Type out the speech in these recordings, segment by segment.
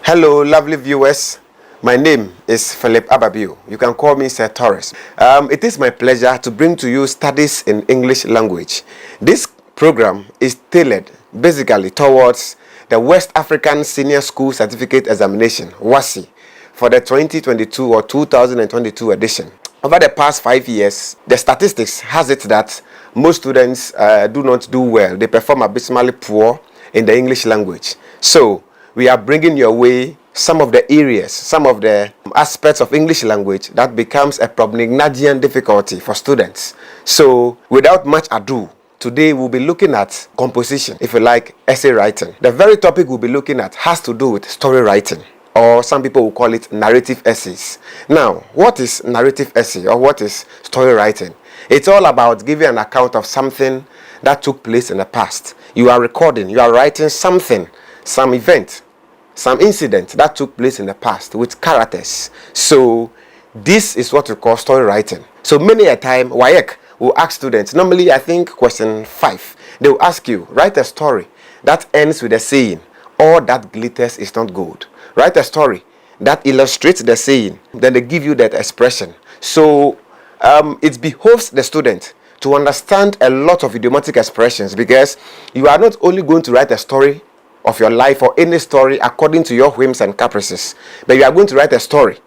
Hello, lovely viewers. My name is Philip Ababio. You can call me Sir Torres. It is my pleasure to bring to you studies in English language. This program is tailored basically towards the West African Senior School Certificate Examination, WASSCE, for the 2022 or 2022 edition. Over the past 5 years, the statistics has it that most students do not do well. They perform abysmally poor in the English language. So, we are bringing your way some of the areas, some of the aspects of English language that becomes a Brobdingnagian difficulty for students. So, without much ado, today we'll be looking at composition, if you like, essay writing. The very topic we'll be looking at has to do with story writing, or some people will call it narrative essays. Now, what is narrative essay or what is story writing? It's all about giving an account of something that took place in the past. You are recording, you are writing something, some event, some incident that took place in the past with characters. So this is what we call story writing. So many a time WAEC will ask students, normally I think question 5, they will ask you, write a story that ends with a saying, all that glitters is not gold. Write a story that illustrates the saying, then they give you that expression. So it behoves the student to understand a lot of idiomatic expressions, because you are not only going to write a story of your life or any story according to your whims and caprices, but you are going to write a story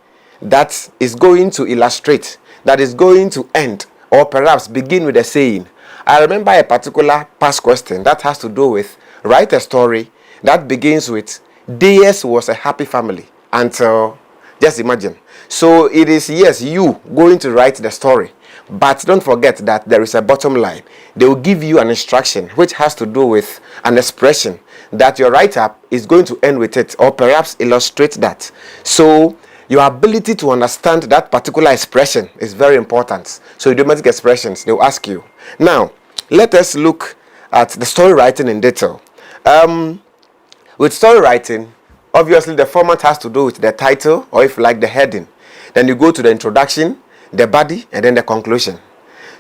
that is going to illustrate, that is going to end or perhaps begin with a saying. I remember a particular past question that has to do with write a story that begins with theirs was a happy family until, just imagine. So it is, yes, you going to write the story, but don't forget that there is a bottom line. They will give you an instruction which has to do with an expression that your write-up is going to end with it, or perhaps illustrate that. So your ability to understand that particular expression is very important. So idiomatic expressions, they will ask you. Now, let us look at the story writing in detail. With story writing, obviously the format has to do with the title, or if you like, the heading. Then you go to the introduction, the body, and then the conclusion.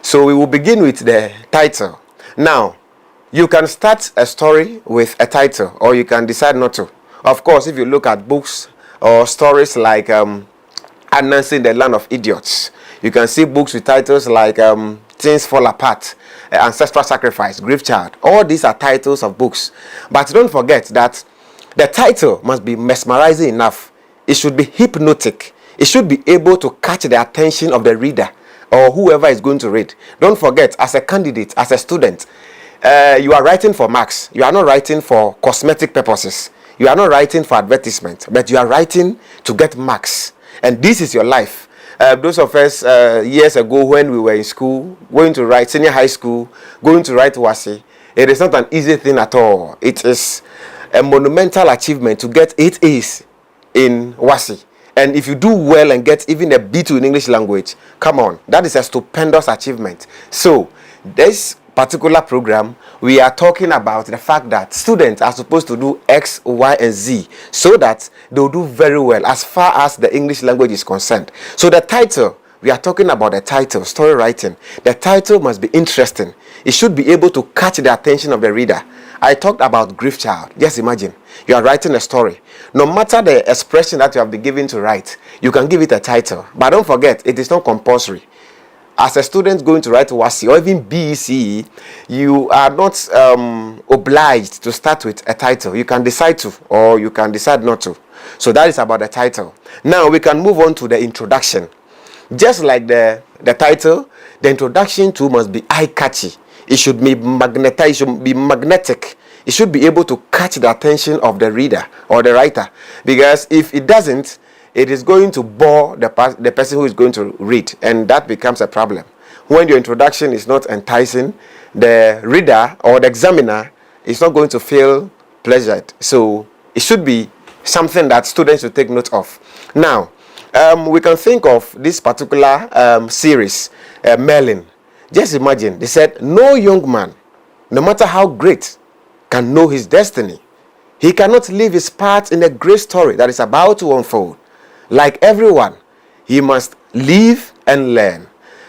So we will begin with the title. Now, you can start a story with a title, or you can decide not to. Of course, if you look at books or stories like Anansi in the Land of Idiots, you can see books with titles like Things Fall Apart, Ancestral Sacrifice, Grief Child. All these are titles of books. But don't forget that the title must be mesmerizing enough. It should be hypnotic. It should be able to catch the attention of the reader or whoever is going to read. Don't forget, as a candidate, as a student, you are writing for marks. You are not writing for cosmetic purposes. You are not writing for advertisement, but you are writing to get marks. And this is your life. Those of us years ago when we were in school, going to write senior high school, going to write WASSCE, it is not an easy thing at all. It is a monumental achievement to get 8 A's in WASSCE. And if you do well and get even a B2 in English language, come on, that is a stupendous achievement. So this particular program, we are talking about the fact that students are supposed to do X, Y, and Z so that they'll do very well as far as the English language is concerned. So the title, we are talking about the title, story writing. The title must be interesting. It should be able to catch the attention of the reader. I talked about Grief Child. Just imagine, you are writing a story. No matter the expression that you have been given to write, you can give it a title. But don't forget, it is not compulsory. As a student going to write WASSCE or even BECE, you are not obliged to start with a title. You can decide to, or you can decide not to. So that is about the title. Now we can move on to the introduction. Just like the title, the introduction too must be eye-catchy. It should be magnetized, it should be magnetic. It should be able to catch the attention of the reader or the writer. Because if it doesn't, it is going to bore the person who is going to read, and that becomes a problem. When your introduction is not enticing, the reader or the examiner is not going to feel pleasured. So it should be something that students should take note of. Now, we can think of this particular series, Merlin. Just imagine, they said, no young man, no matter how great, can know his destiny. He cannot leave his part in a great story that is about to unfold. Like everyone, he must live and learn.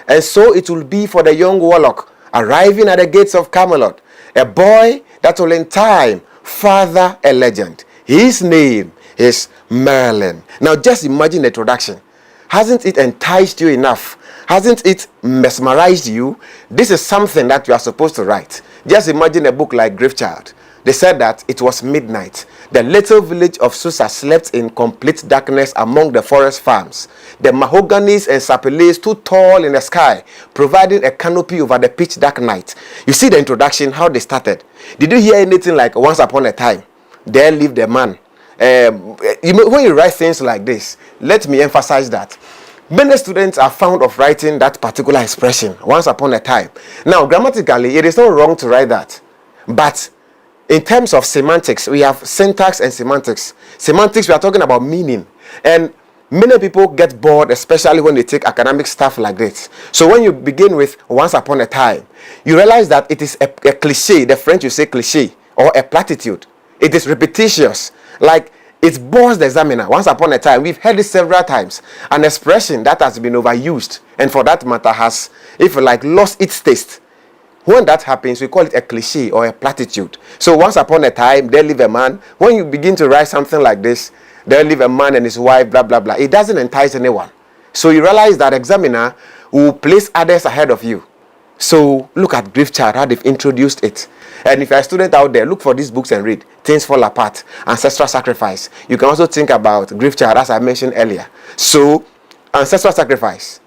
And so it will be for the young warlock arriving at the gates of Camelot, a boy that will in time father a legend. His name is Marilyn. Now just imagine the introduction. Hasn't it enticed you enough? Hasn't it mesmerized you? This is something that you are supposed to write. Just imagine a book like Gravechild. They said that it was midnight. The little village of Susa slept in complete darkness among the forest farms. The mahoganies and sapele stood tall in the sky, providing a canopy over the pitch dark night. You see the introduction, how they started. Did you hear anything like once upon a time, there lived a man? When you write things like this, let me emphasize that many students are fond of writing that particular expression, once upon a time. Now, grammatically, it is not wrong to write that. But in terms of semantics, we have syntax and semantics. Semantics, we are talking about meaning. And many people get bored, especially when they take academic stuff like this. So when you begin with once upon a time, you realize that it is a cliche. The French you say cliche or a platitude. It is repetitious. Like it bores the examiner. Once upon a time, we've heard it several times. An expression that has been overused and for that matter has, if you like, lost its taste. When that happens, we call it a cliche or a platitude. So once upon a time, there lived a man. When you begin to write something like this, there lived a man and his wife, blah, blah, blah. It doesn't entice anyone. So you realize that examiner will place others ahead of you. So look at Gravechild, how they've introduced it. And if you're a student out there, look for these books and read. Things Fall Apart, Ancestral Sacrifice. You can also think about Gravechild, as I mentioned earlier. So, Ancestral Sacrifice.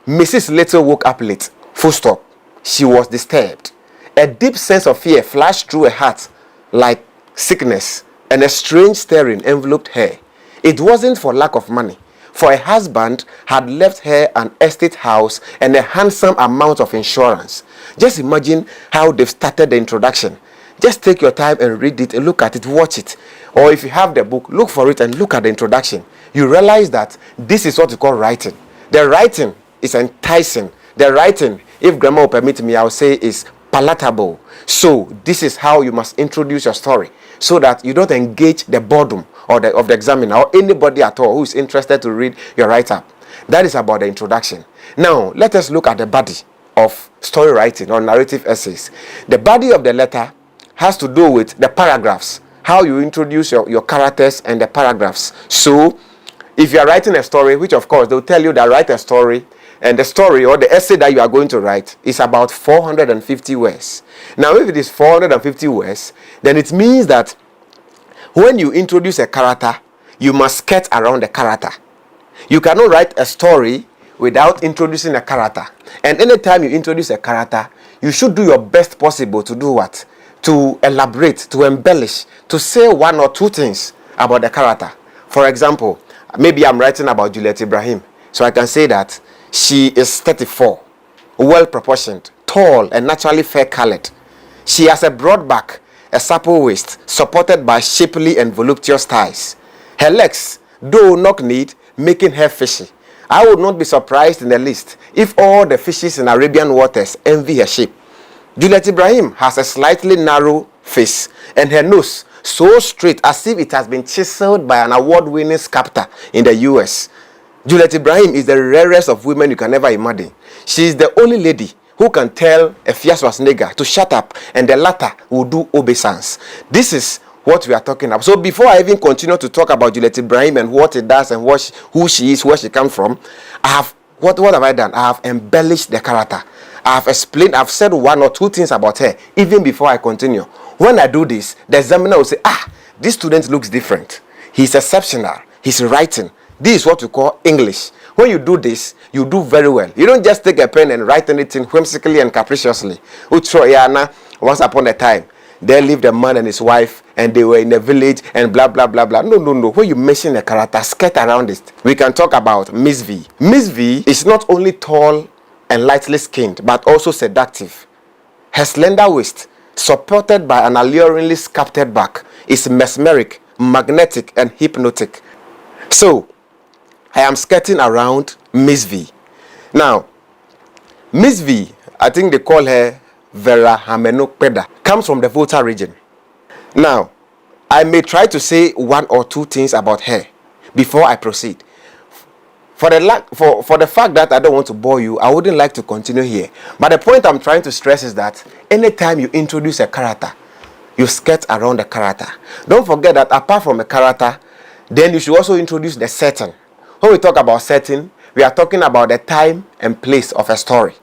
Mrs. Little woke up late. Full stop. She was disturbed. A deep sense of fear flashed through her heart like sickness, and a strange stirring enveloped her. It wasn't for lack of money, for her husband had left her an estate house and a handsome amount of insurance. Just imagine how they've started the introduction. Just take your time and read it and look at it, watch it. Or if you have the book, look for it and look at the introduction. You realize that this is what we call writing. The writing is enticing. The writing, if grammar will permit me, I will say is palatable. So this is how you must introduce your story so that you don't engage the boredom of the examiner or anybody at all who is interested to read your write-up. That is about the introduction. Now, let us look at the body of story writing or narrative essays. The body of the letter has to do with the paragraphs, how you introduce your characters and the paragraphs. So, if you are writing a story, which of course they'll tell you that write a story, and the story or the essay that you are going to write is about 450 words. Now, if it is 450 words, then it means that when you introduce a character, you must skirt around the character. You cannot write a story without introducing a character. And anytime you introduce a character, you should do your best possible to do what? To elaborate, to embellish, to say one or two things about the character. For example, maybe I'm writing about Juliet Ibrahim. So I can say that she is 34, well proportioned, tall, and naturally fair colored. She has a broad back, a supple waist, supported by shapely and voluptuous thighs. Her legs, though knock-kneed, making her fishy. I would not be surprised in the least if all the fishes in Arabian waters envy her shape. Juliet Ibrahim has a slightly narrow face, and her nose so straight as if it has been chiseled by an award-winning sculptor in the US. Juliet Ibrahim is the rarest of women you can ever imagine. She is the only lady who can tell a fierce nigger to shut up, and the latter will do obeisance. This is what we are talking about. So before I even continue to talk about Juliet Ibrahim and what it does and who she is, where she comes from, what have I done? I have embellished the character. I have explained, I've said one or two things about her even before I continue. When I do this, the examiner will say, this student looks different. He's exceptional. He's writing. This is what we call English. When you do this, you do very well. You don't just take a pen and write anything whimsically and capriciously. Once upon a time, there lived a man and his wife, and they were in a village, and blah, blah, blah, blah. No. When you mention a character, skirt around it. We can talk about Miss V. Miss V is not only tall and lightly skinned, but also seductive. Her slender waist, supported by an alluringly sculpted back, is mesmeric, magnetic, and hypnotic. So, I am skirting around Miss V. Now, Miss V, I think they call her Vera Hamenokpeda, comes from the Volta region. Now, I may try to say one or two things about her before I proceed. For the fact that I don't want to bore you, I wouldn't like to continue here. But the point I'm trying to stress is that anytime you introduce a character, you skirt around the character. Don't forget that apart from a character, Then you should also introduce the setting. When we talk about setting, we are talking about the time and place of a story.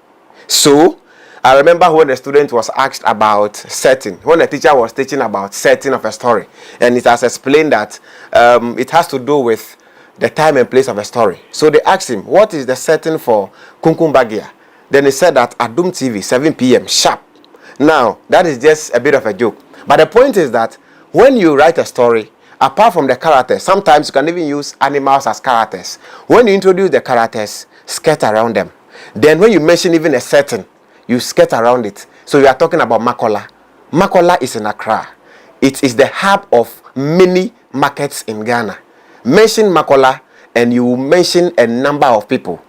So, I remember when the student was asked about setting, when the teacher was teaching about setting of a story, and it has explained that it has to do with the time and place of a story. So they asked him, what is the setting for Kunkum Bagia? Then he said that Adum TV, 7 p.m. sharp. Now, that is just a bit of a joke. But the point is that when you write a story, apart from the characters, sometimes you can even use animals as characters. When you introduce the characters, skirt around them. Then when you mention even a setting, you skirt around it. So we are talking about Makola. Makola is in Accra. It is the hub of many markets in Ghana. Mention Makola and you mention a number of people.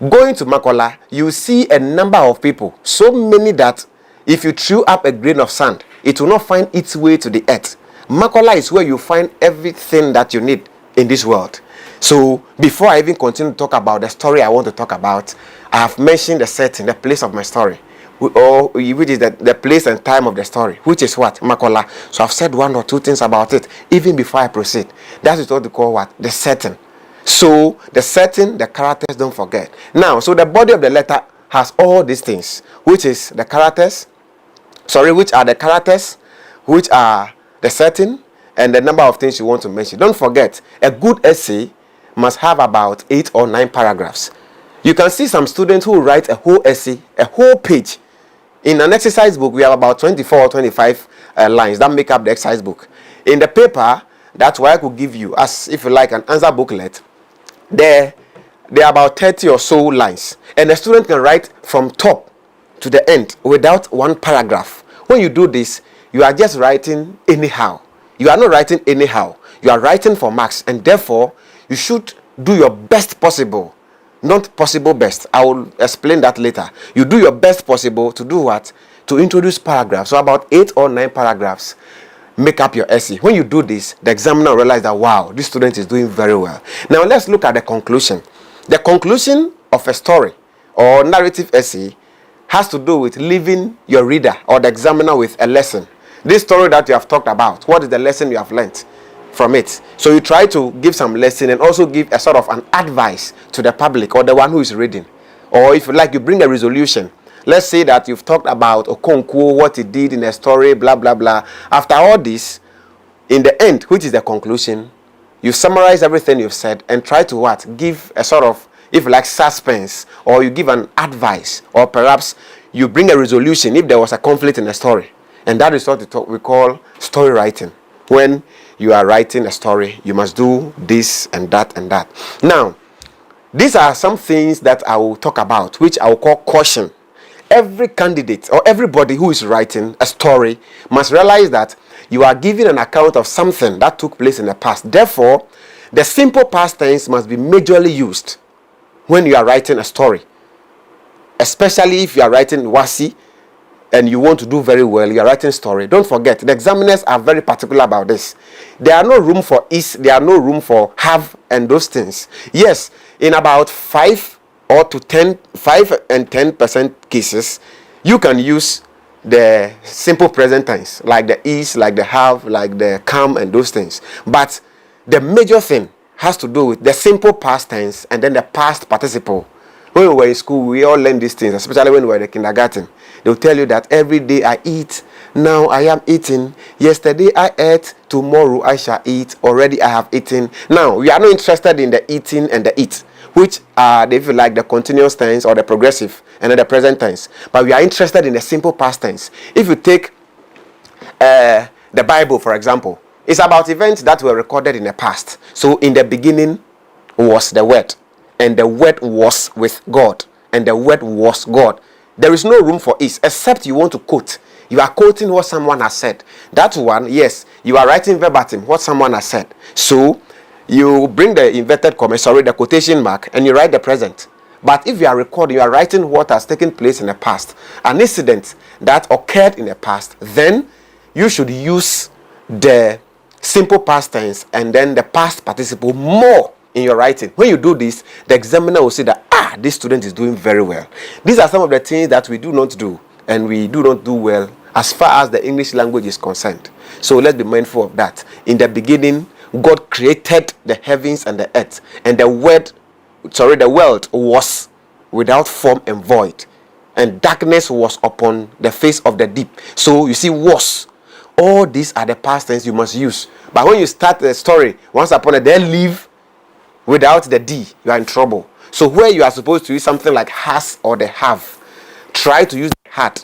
Going to Makola, you see a number of people. So many that if you threw up a grain of sand, it will not find its way to the earth. Makola is where you find everything that you need in this world. So before I even continue to talk about the story I want to talk about, I have mentioned the setting, the place of my story, which is the place and time of the story, which is what? Makola. So I've said one or two things about it even before I proceed. That is what we call what? The setting. So the setting, the characters, don't forget. Now, so the body of the letter has all these things, which is the characters, which are the characters, which are the setting, and the number of things you want to mention. Don't forget, a good essay must have about 8 or 9 paragraphs. You can see some students who write a whole essay, a whole page. In an exercise book, we have about 24 or 25 lines that make up the exercise book. In the paper, that's why I could give you, as if you like, an answer booklet. There are about 30 or so lines. And the student can write from top to the end without one paragraph. When you do this, you are just writing anyhow. You are not writing anyhow. You are writing for marks, and therefore, you should do your best possible. Not possible best. I will explain that later. You do your best possible to do what? To introduce paragraphs. So about 8 or 9 paragraphs make up your essay. When you do this, the examiner will realize that, wow, this student is doing very well. Now let's look at the conclusion. The conclusion of a story or narrative essay has to do with leaving your reader or the examiner with a lesson. This story that you have talked about, what is the lesson you have learnt from it? So you try to give some lesson and also give a sort of an advice to the public or the one who is reading. Or if you like, you bring a resolution. Let's say that you've talked about Okonkwo, what he did in a story, blah, blah, blah. After all this, in the end, which is the conclusion, you summarize everything you've said and try to what? Give a sort of, if you like, suspense, or you give an advice, or perhaps you bring a resolution if there was a conflict in a story. And that is what we call story writing. When you are writing a story, you must do this and that and that. Now, these are some things that I will talk about, which I will call caution. Every candidate or everybody who is writing a story must realize that you are giving an account of something that took place in the past. Therefore, the simple past tense must be majorly used when you are writing a story. Especially if you are writing Wasi and you want to do very well, you are writing story. Don't forget, the examiners are very particular about this. There are no room for is, there are no room for have and those things. Yes, in about 5 and 10% cases, you can use the simple present tense, like the is, like the have, like the come and those things. But the major thing has to do with the simple past tense and then the past participle. When we were in school, we all learned these things, especially when we were in the kindergarten. They'll tell you that every day I eat, now I am eating. Yesterday I ate, tomorrow I shall eat. Already I have eaten. Now, we are not interested in the eating and the eat, which are, if you like, the continuous tense or the progressive and then the present tense. But we are interested in the simple past tense. If you take the Bible, for example, it's about events that were recorded in the past. So in the beginning was the Word, and the Word was with God, and the Word was God. There is no room for is, except you want to quote. You are quoting what someone has said. That one, yes, you are writing verbatim what someone has said. So you bring the inverted comma, the quotation mark, and you write the present. But if you are recording, you are writing what has taken place in the past, an incident that occurred in the past, then you should use the simple past tense and then the past participle more in your writing. When you do this, the examiner will say that, this student is doing very well. These are some of the things that we do not do, and we do not do well as far as the English language is concerned. So let's be mindful of that. In the beginning God created the heavens and the earth, and the world was without form and void, and darkness was upon the face of the deep. So you see, was. All these are the past tense you must use. But when you start the story, once upon a day, live without the D, you are in trouble. So where you are supposed to use something like has or the have, try to use the had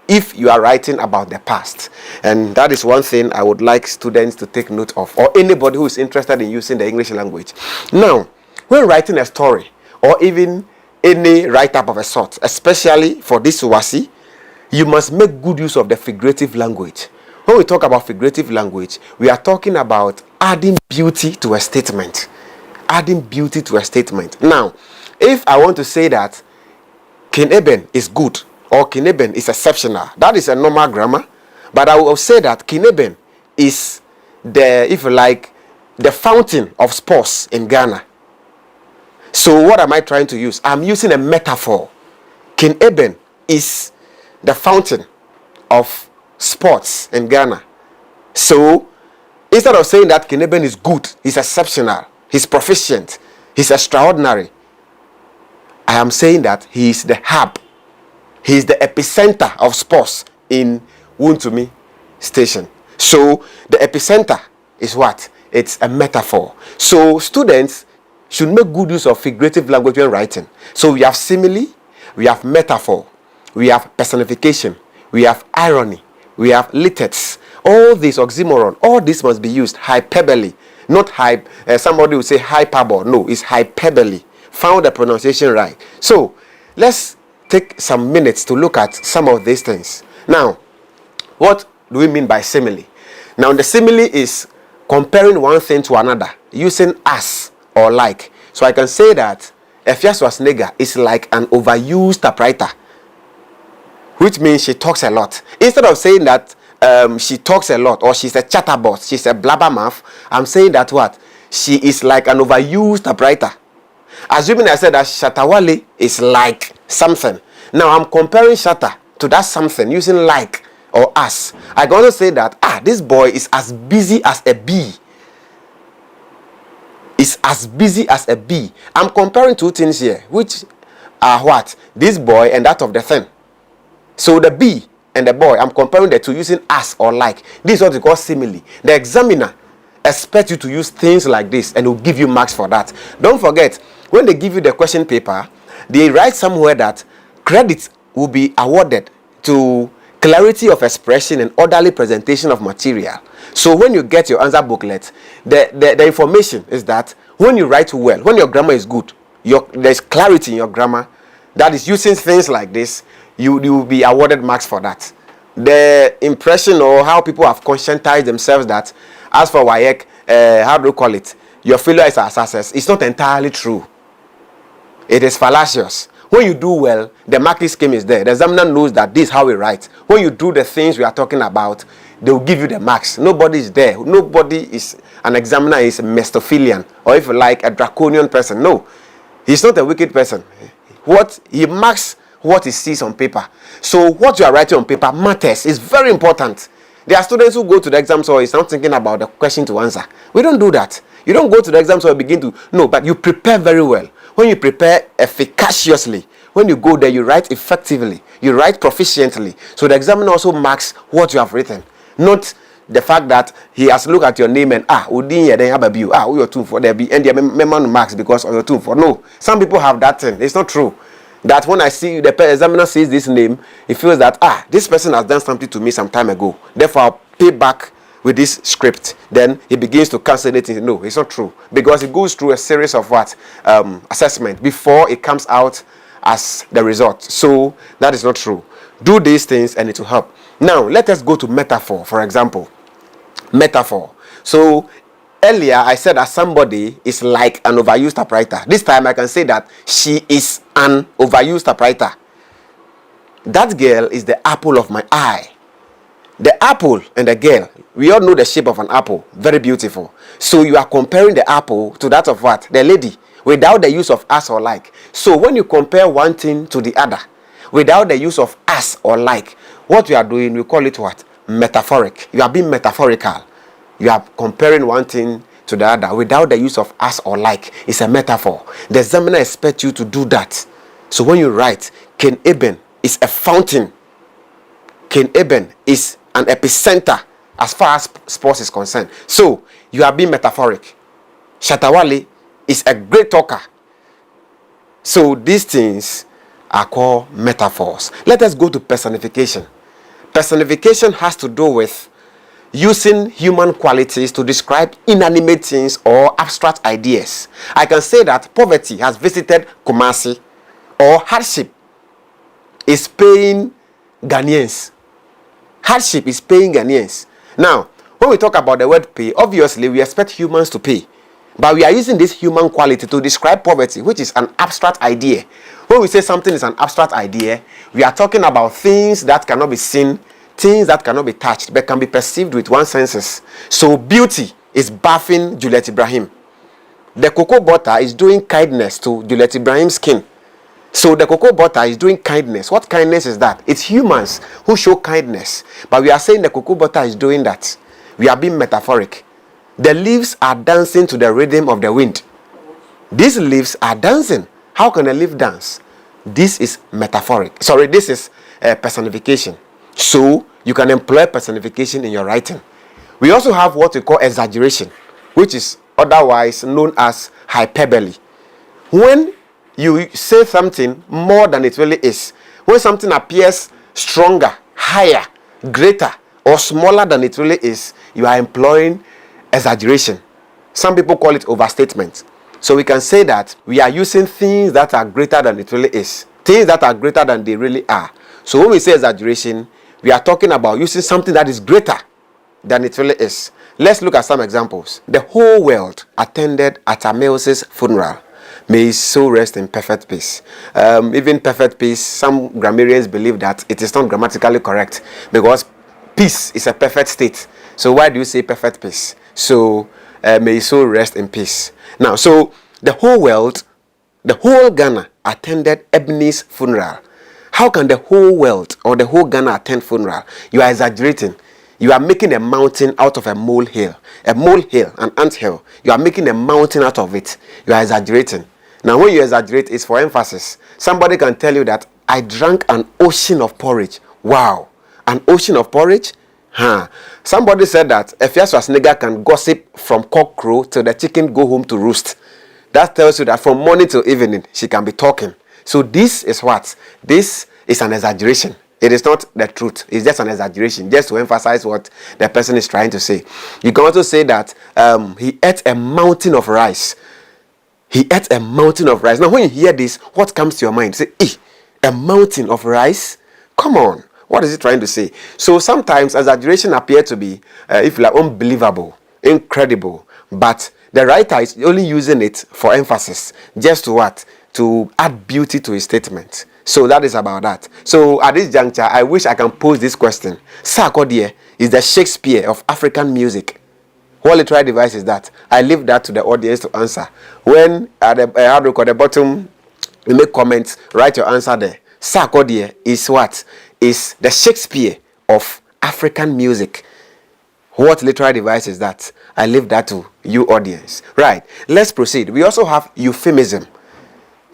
if you are writing about the past. And that is one thing I would like students to take note of, or anybody who is interested in using the English language. Now, when writing a story, or even any write-up of a sort, especially for this wasi, you must make good use of the figurative language. When we talk about figurative language, we are talking about adding beauty to a statement. Adding beauty to a statement. Now, if I want to say that King Eben is good, or King Eben is exceptional, that is a normal grammar. But I will say that King Eben is the, if you like, the fountain of sports in Ghana. So what am I trying to use? I'm using a metaphor. King Eben is the fountain of sports in Ghana. So instead of saying that King Eben is good, he's exceptional, he's proficient, he's extraordinary, I am saying that he is the hub. He is the epicenter of sports in Wontumi Station. So the epicenter is what? It's a metaphor. So students should make good use of figurative language when writing. So we have simile, we have metaphor, we have personification, we have irony, we have lithetes. All these oxymoron, all this must be used. Hyperbole, not hype. Somebody will say hyperbole. No, it's hyperbole. Found the pronunciation right. So let's take some minutes to look at some of these things. Now, what do we mean by simile? Now, the simile is comparing one thing to another using as or like. So I can say that Efia Schwarzenegger is like an overused typewriter, which means she talks a lot. Instead of saying that she talks a lot, or she's a chatterbox, she's a blabbermouth, I'm saying that what? She is like an overused typewriter. Assuming I said that Shatawale is like something. Now I'm comparing Shatta to that something using like or as. I can also say that this boy is as busy as a bee. Is as busy as a bee. I'm comparing two things here, which are what? This boy and that of the thing. So the bee and the boy, I'm comparing the two using as or like. This is what we call simile. The examiner expects you to use things like this and will give you marks for that. Don't forget, when they give you the question paper, they write somewhere that credit will be awarded to clarity of expression and orderly presentation of material. So when you get your answer booklet, the information is that when you write well, when your grammar is good, there's clarity in your grammar, that is using things like this, you will be awarded marks for that. The impression or how people have conscientized themselves that as for WAEC, how do you call it? Your failure is a success. It's not entirely true. It is fallacious. When you do well, the marking scheme is there. The examiner knows that this is how we write. When you do the things we are talking about, they will give you the marks. Nobody is there. Nobody is an examiner is a Mephistophelian, or if you like, a draconian person. No, he's not a wicked person. What he marks what he sees on paper. So what you are writing on paper matters. It's very important. There are students who go to the exam so it's not thinking about the question to answer. We don't do that. You don't go to the exam so you begin to no, but you prepare very well. When you prepare efficaciously, when you go there, you write effectively, you write proficiently. So the examiner also marks what you have written, not the fact that he has looked at your name and udin ya then ababiu who your tune for there be and the member marks because of your tune for. No, some people have that thing. It's not true. That when I see the examiner sees this name, he feels that this person has done something to me some time ago. Therefore, I'll pay back with this script. Then he begins to cancel it. No, it's not true, because it goes through a series of assessment before it comes out as the result. So that is not true. Do these things and it will help. Now let us go to metaphor. For example, metaphor. So earlier I said that somebody is like an overused typewriter. This time I can say that she is an overused typewriter. That girl is the apple of my eye. The apple and the girl, we all know the shape of an apple. Very beautiful. So you are comparing the apple to that of what? The lady, without the use of as or like. So when you compare one thing to the other, without the use of as or like, what you are doing, we call it what? Metaphoric. You are being metaphorical. You are comparing one thing to the other without the use of as or like. It's a metaphor. The examiner expects you to do that. So when you write, Ken Eben is a fountain. Ken Eben is an epicenter as far as sports is concerned. So you are being metaphoric. Shatawale is a great talker. So these things are called metaphors. Let us go to personification. Personification has to do with using human qualities to describe inanimate things or abstract ideas. I can say that poverty has visited Kumasi, or hardship is paying Ghanaians. Hardship is paying Ghanaians. Now, when we talk about the word pay, obviously we expect humans to pay. But we are using this human quality to describe poverty, which is an abstract idea. When we say something is an abstract idea, we are talking about things that cannot be seen, things that cannot be touched, but can be perceived with one's senses. So beauty is bathing Juliet Ibrahim. The cocoa butter is doing kindness to Juliet Ibrahim's skin. So the cocoa butter is doing kindness. What kindness is that? It's humans who show kindness. But we are saying the cocoa butter is doing that. We are being metaphoric. The leaves are dancing to the rhythm of the wind. These leaves are dancing. How can a leaf dance? This is metaphoric. Sorry, this is personification. So you can employ personification in your writing. We also have what we call exaggeration, which is otherwise known as hyperbole. When you say something more than it really is, when something appears stronger, higher, greater, or smaller than it really is, you are employing exaggeration. Some people call it overstatement. So we can say that we are using things that are greater than it really is, things that are greater than they really are. So when we say exaggeration, we are talking about using something that is greater than it really is. Let's look at some examples. The whole world attended Atamels's funeral. May his soul rest in perfect peace. Even perfect peace, some grammarians believe that it is not grammatically correct because peace is a perfect state. So why do you say perfect peace? So may his soul rest in peace. Now, so the whole world, the whole Ghana attended Ebony's funeral. How can the whole world or the whole Ghana attend funeral? You are exaggerating. You are making a mountain out of a molehill. A molehill, an anthill. You are making a mountain out of it. You are exaggerating. Now, when you exaggerate, it's for emphasis. Somebody can tell you that I drank an ocean of porridge. Wow. An ocean of porridge? Huh. Somebody said that a Schwarzenegger can gossip from cockcrow till the chicken go home to roost. That tells you that from morning till evening, she can be talking. So this is what? This is an exaggeration. It is not the truth. It's just an exaggeration, just to emphasize what the person is trying to say. You can also say that he ate a mountain of rice. He ate a mountain of rice. Now, when you hear this, what comes to your mind? Say, a mountain of rice? Come on. What is he trying to say? So sometimes exaggeration appears to be, if you like, unbelievable, incredible. But the writer is only using it for emphasis. Just to what? To add beauty to his statement. So that is about that. So at this juncture, I wish I can pose this question. Sarkodie is the Shakespeare of African music. What literary device is that? I leave that to the audience to answer. When at the bottom, you make comments, write your answer there. Sarkodie is what? Is the Shakespeare of African music. What literary device is that? I leave that to you audience. Right, let's proceed. We also have euphemism.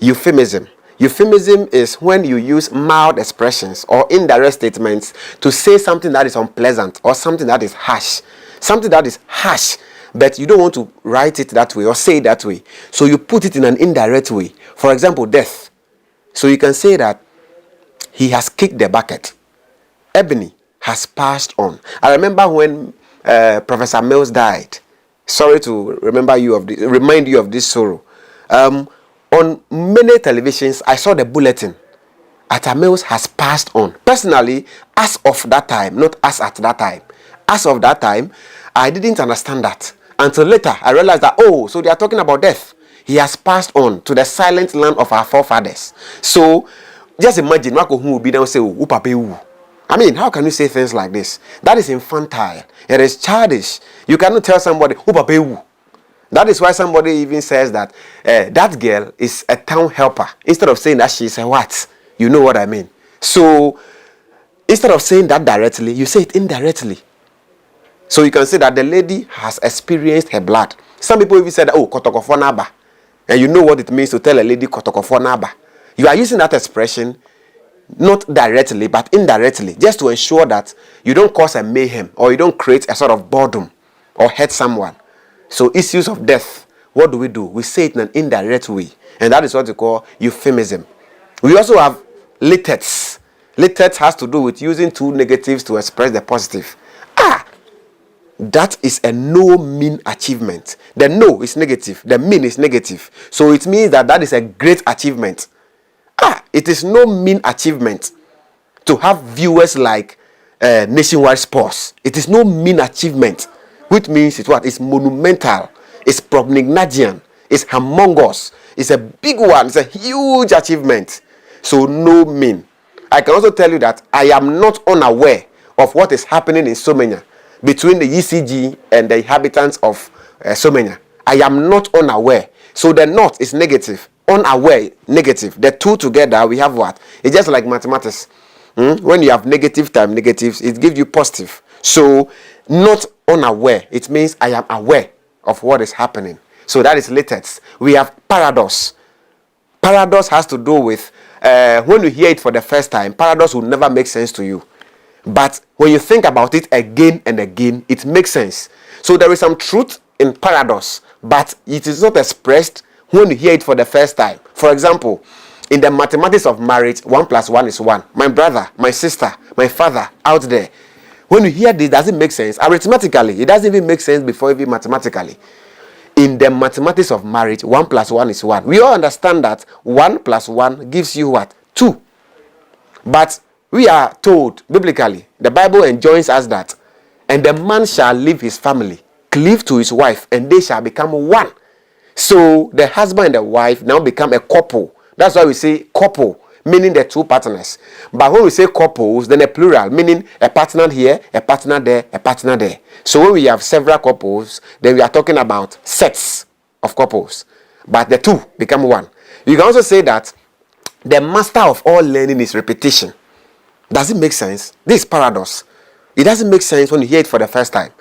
Euphemism. Euphemism is when you use mild expressions or indirect statements to say something that is unpleasant or something that is harsh. Something that is harsh, but you don't want to write it that way or say it that way. So you put it in an indirect way. For example, death. So you can say that he has kicked the bucket. Ebony has passed on. I remember when Professor Mills died. Sorry to remind you of this sorrow. On many televisions, I saw the bulletin. Atta Mills has passed on. Personally, as of that time, not as at that time. As of that time, I didn't understand that. Until later, I realized that, so they are talking about death. He has passed on to the silent land of our forefathers. So, just imagine, who will be down say, I mean, how can you say things like this? That is infantile. It is childish. You cannot tell somebody, That is why somebody even says that that girl is a town helper. Instead of saying that she is a what? You know what I mean. So, instead of saying that directly, you say it indirectly. So you can say that the lady has experienced her blood. Some people even said, oh, kotokofo naba. And you know what it means to tell a lady kotokofo naba. You are using that expression not directly but indirectly, just to ensure that you don't cause a mayhem or you don't create a sort of boredom or hurt someone. So issues of death, what do? We say it in an indirect way, and that is what we call euphemism. We also have litets. Litets has to do with using two negatives to express the positive. That is a no mean achievement. The no is negative, the mean is negative, so it means that is a great achievement. It is no mean achievement to have viewers like Nationwide Sports. It is no mean achievement, which means it's what? It's monumental, it's prognagian, it's humongous, it's a big one, it's a huge achievement. So no mean. I can also tell you that I am not unaware of what is happening in Somenya between the ECG and the inhabitants of Somenya. I am not unaware. So the not is negative. Unaware, negative. The two together, we have what? It's just like mathematics. When you have negative times negatives, it gives you positive. So, not unaware. It means I am aware of what is happening. So that is latent. We have paradox. Paradox has to do with when you hear it for the first time, paradox will never make sense to you. But when you think about it again and again, it makes sense. So there is some truth in paradox, but it is not expressed when you hear it for the first time. For example, in the mathematics of marriage, 1 + 1 is 1. My brother, my sister, my father out there. When you hear this, does it make sense? Arithmetically, it doesn't even make sense before even mathematically. In the mathematics of marriage, 1 + 1 is 1. We all understand that 1 + 1 gives you what? 2. But we are told biblically, the Bible enjoins us that, and the man shall leave his family, cleave to his wife, and they shall become one. So the husband and the wife now become a couple. That's why we say couple, meaning the two partners. But when we say couples, then a plural, meaning a partner here, a partner there, a partner there. So when we have several couples, then we are talking about sets of couples. But the two become one. You can also say that the master of all learning is repetition. Does it make sense? This is paradox. It doesn't make sense when you hear it for the first time.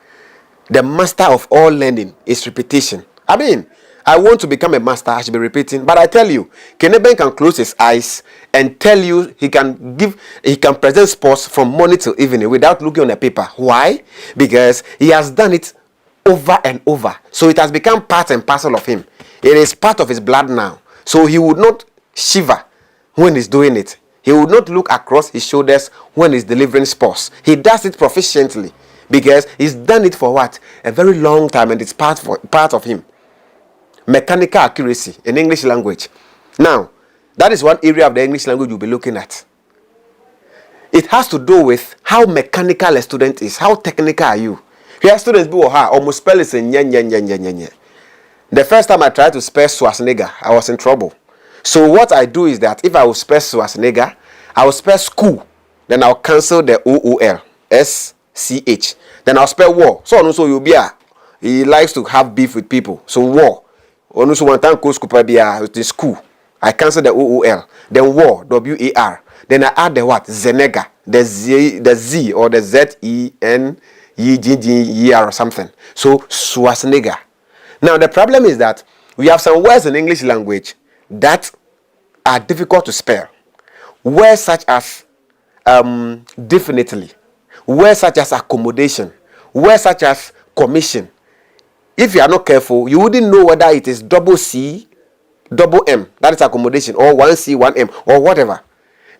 The master of all learning is repetition. I mean, I want to become a master, I should be repeating. But I tell you, Keneben can close his eyes and tell you he can present sports from morning till evening without looking on a paper. Why? Because he has done it over and over. So it has become part and parcel of him. It is part of his blood now. So he would not shiver when he's doing it. He would not look across his shoulders when he's delivering sports. He does it proficiently because he's done it for what? A very long time, and it's part of him. Mechanical accuracy in English language. Now, that is one area of the English language you'll be looking at. It has to do with how mechanical a student is. How technical are you? Here, students be almost spell it in nye. The first time I tried to spell Schwarzenegger, I was in trouble. So what I do is that if I will spell Schwarzenegger, I will spell school. Then I'll cancel the OOL. SCH. Then I'll spell war. So also you'll be he likes to have beef with people. So war. Also one time go to school. I cancel the OOL. Then war. WAR. Then I add the what? Zenega. The Z or the ZENEGGER or something. So Schwarzenegger. Now the problem is that we have some words in English language that are difficult to spell. Words such as definitely. Words such as accommodation. Words such as commission. If you are not careful, you wouldn't know whether it is double C, double M, that is accommodation, or 1C, 1M, or whatever.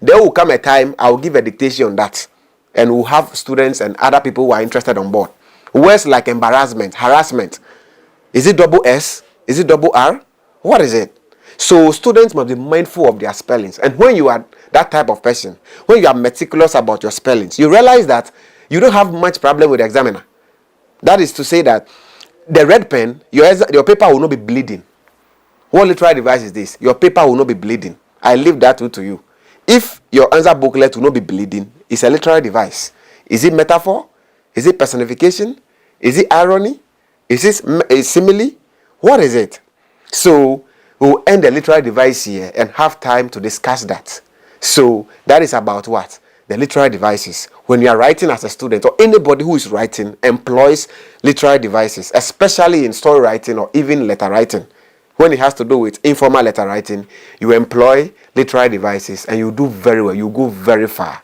There will come a time I will give a dictation on that, and we'll have students and other people who are interested on board. Words like embarrassment, harassment. Is it double S? Is it double R? What is it? So students must be mindful of their spellings. And when you are that type of person, when you are meticulous about your spellings, you realize that you don't have much problem with the examiner. That is to say that the red pen, your paper will not be bleeding. What literary device is this? Your paper will not be bleeding. I leave that to you. If your answer booklet will not be bleeding, it's a literary device. Is it metaphor? Is it personification? Is it irony? Is it a simile? What is it? So we'll end the literary device here and have time to discuss that. So that is about what? the literary devices. When you are writing as a student, or anybody who is writing employs literary devices, especially in story writing or even letter writing. When it has to do with informal letter writing, you employ literary devices and you do very well. You go very far.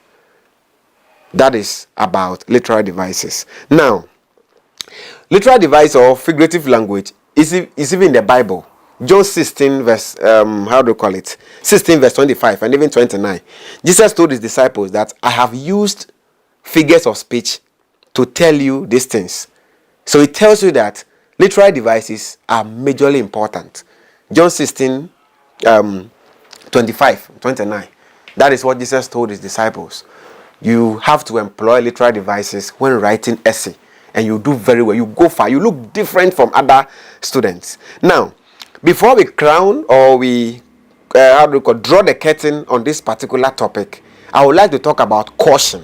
That is about literary devices. Now, literary device or figurative language is even in the Bible. John 16 verse, 16 verse 25 and even 29. Jesus told his disciples that I have used figures of speech to tell you these things. So it tells you that literary devices are majorly important. John 16, 25, 29. That is what Jesus told his disciples. You have to employ literary devices when writing essay. And you do very well. You go far. You look different from other students. Now, before we crown or we draw the curtain on this particular topic, I would like to talk about caution.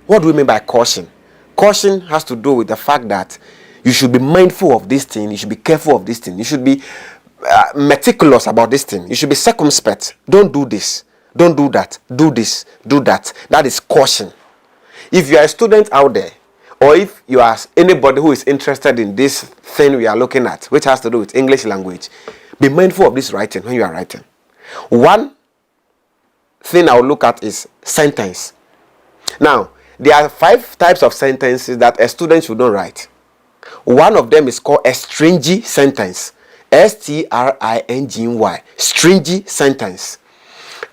What do we mean by caution? Caution has to do with the fact that you should be mindful of this thing. You should be careful of this thing. You should be meticulous about this thing. You should be circumspect. Don't do this. Don't do that. Do this. Do that. That is caution. If you are a student out there, or if you are anybody who is interested in this thing we are looking at, which has to do with English language, be mindful of this writing when you are writing. One thing I will look at is sentence. Now, there are 5 types of sentences that a student should not write. One of them is called a stringy sentence. S-T-R-I-N-G-Y. Stringy sentence.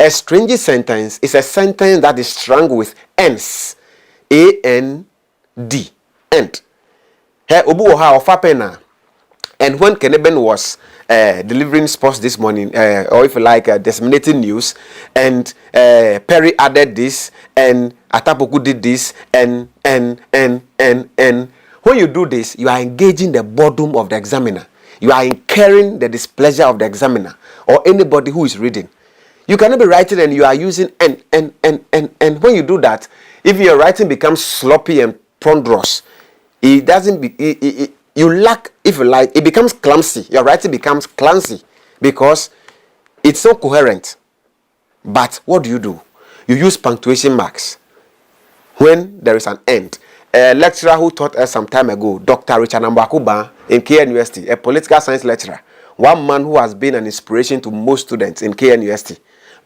A stringy sentence is a sentence that is strung with ends. A-N-D. End. And when Keneben was delivering sports this morning, or if you like, disseminating news, and Perry added this, and Atapoku did this, and when you do this, you are engaging the boredom of the examiner. You are incurring the displeasure of the examiner or anybody who is reading. You cannot be writing and you are using and when you do that, if your writing becomes sloppy and ponderous, it doesn't be, you lack, if you like, it becomes clumsy. Your writing becomes clumsy because it's so coherent. But what do? You use punctuation marks when there is an end. A lecturer who taught us some time ago, Dr. Richard Ambakuba in KNUST, a political science lecturer, one man who has been an inspiration to most students in KNUST,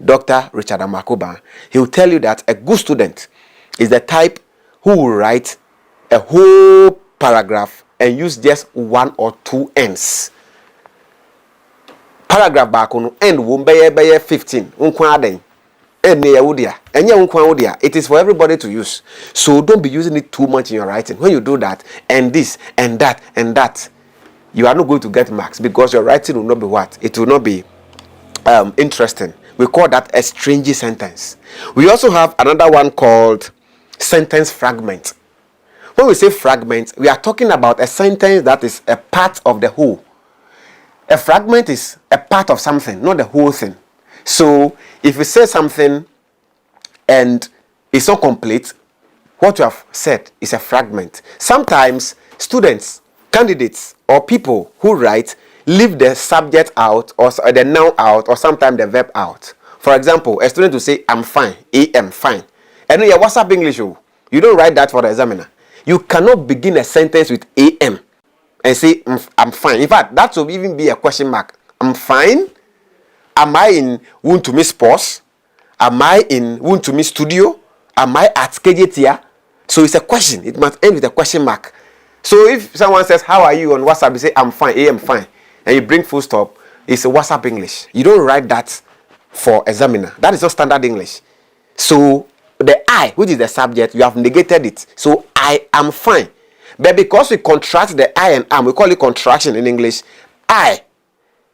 Dr. Richard Ambakuba, he will tell you that a good student is the type who will write a whole paragraph and use just 1 or 2 ends. Paragraph back on end will be 15. It is for everybody to use. So don't be using it too much in your writing. When you do that, and this, and that, and that, you are not going to get marks because your writing will not be what? It will not be interesting. We call that a stringy sentence. We also have another one called sentence fragment. When we say fragment, we are talking about a sentence that is a part of the whole. A fragment is a part of something, not the whole thing. So, if you say something and it's not complete, what you have said is a fragment. Sometimes students, candidates, or people who write leave the subject out or the noun out or sometimes the verb out. For example, a student will say, I'm fine, am fine. And yeah, what's up English? You don't write that for the examiner. You cannot begin a sentence with am and say, I'm fine. In fact, that will even be a question mark. I'm fine. Am I in Wuntumi Sports? Am I in Wuntumi Studio? Am I at KJTia? So it's a question. It must end with a question mark. So if someone says, how are you on WhatsApp? You say, I'm fine, am fine. And you bring full stop, it's a WhatsApp English. You don't write that for examiner. That is not standard English. So the I, which is the subject, you have negated it. So I am fine. But because we contract the I and am, we call it contraction in English. I,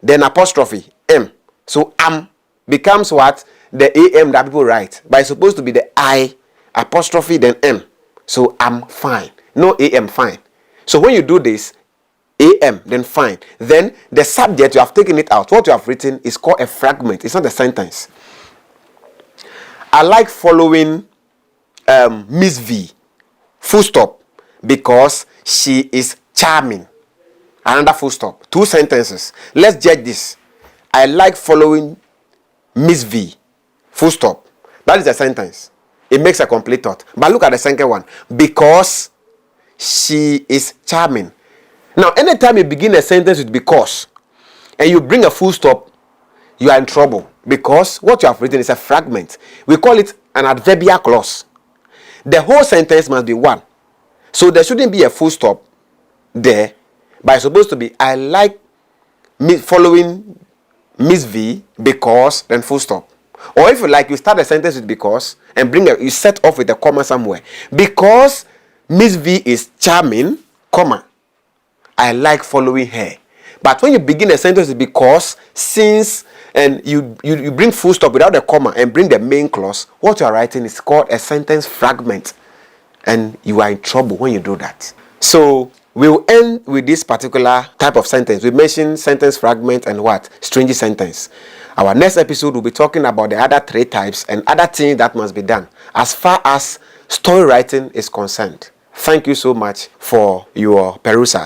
then apostrophe, am. So am becomes what? The am that people write. But it's supposed to be the I, apostrophe, then am. So I'm fine. No am fine. So when you do this, am, then fine. Then the subject, you have taken it out. What you have written is called a fragment. It's not a sentence. I like following Miss V, full stop, because she is charming. Another full stop. 2 sentences. Let's judge this. I like following Miss V, full stop. That is a sentence. It makes a complete thought. But look at the second one. Because she is charming. Now, anytime you begin a sentence with because and you bring a full stop, you are in trouble, because what you have written is a fragment. We call it an adverbial clause. The whole sentence must be one. So there shouldn't be a full stop there, but it's supposed to be, I like following Miss V because, then full stop. Or if you like, you start a sentence with because and you set off with a comma somewhere. Because Miss V is charming, comma, I like following her. But when you begin a sentence with because, since, and you bring full stop without a comma and bring the main clause, what you are writing is called a sentence fragment. And you are in trouble when you do that. So we will end with this particular type of sentence. We mentioned sentence fragment and what? Stringy sentence. Our next episode will be talking about the other three types and other things that must be done as far as story writing is concerned. Thank you so much for your perusal.